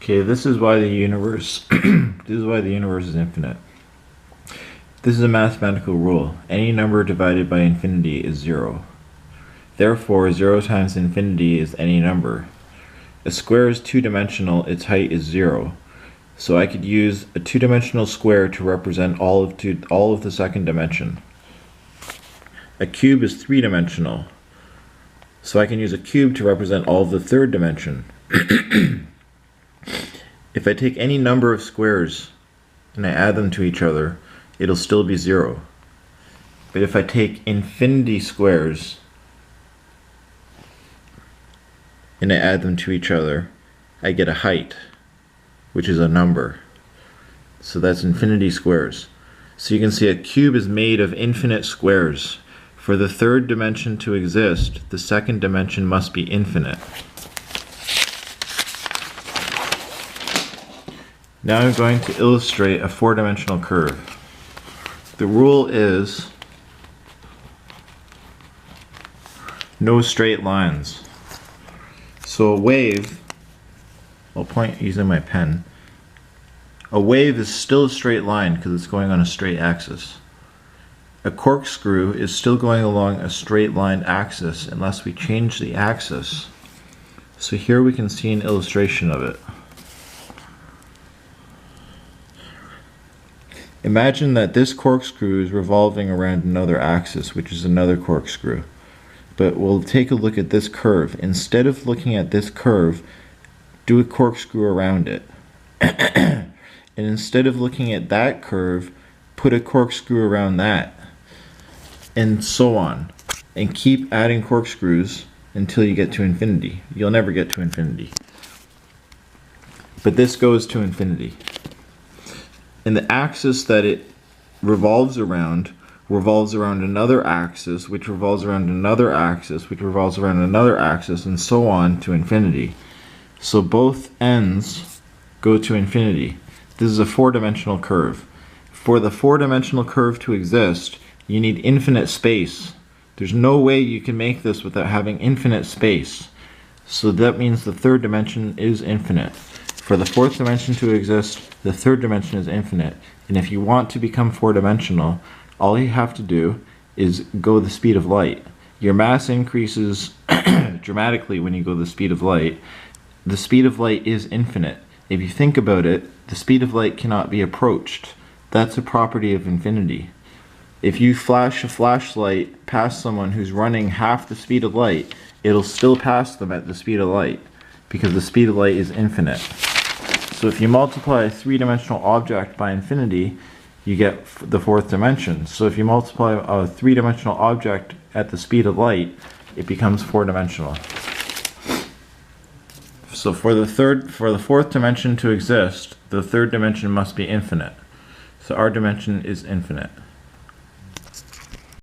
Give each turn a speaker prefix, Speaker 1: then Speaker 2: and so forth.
Speaker 1: Okay, this is why the universe this is why the universe is infinite. This is a mathematical rule. Any number divided by infinity is 0. Therefore, 0 times infinity is any number. A square is two-dimensional, its height is 0. So I could use a two-dimensional square to represent all of the second dimension. A cube is three-dimensional, so I can use a cube to represent all of the third dimension. If I take any number of squares and I add them to each other, it'll still be 0. But if I take infinity squares and I add them to each other, I get a height, which is a number. So that's infinity squares. So you can see a cube is made of infinite squares. For the third dimension to exist, the second dimension must be infinite. Now I'm going to illustrate a four-dimensional curve. The rule is no straight lines. So a wave, I'll point using my pen. A wave is still a straight line because it's going on a straight axis. A corkscrew is still going along a straight line axis unless we change the axis. So here we can see an illustration of it. Imagine that this corkscrew is revolving around another axis, which is another corkscrew. But we'll take a look at this curve. Instead of looking at this curve, do a corkscrew around it. And instead of looking at that curve, put a corkscrew around that. And so on. And keep adding corkscrews until you get to infinity. You'll never get to infinity. But this goes to infinity. And the axis that it revolves around another axis, which revolves around another axis, which revolves around another axis, and so on to infinity. So both ends go to infinity. This is a four-dimensional curve. For the four-dimensional curve to exist, you need infinite space. There's no way you can make this without having infinite space. So that means the third dimension is infinite. For the fourth dimension to exist, the third dimension is infinite. And if you want to become four-dimensional, all you have to do is go the speed of light. Your mass increases dramatically when you go the speed of light. The speed of light is infinite. If you think about it, the speed of light cannot be approached. That's a property of infinity. If you flash a flashlight past someone who's running half the speed of light, it'll still pass them at the speed of light because the speed of light is infinite. So if you multiply a three-dimensional object by infinity, you get the fourth dimension. So if you multiply a three-dimensional object at the speed of light, it becomes four-dimensional. So for the fourth dimension to exist, the third dimension must be infinite. So our dimension is infinite.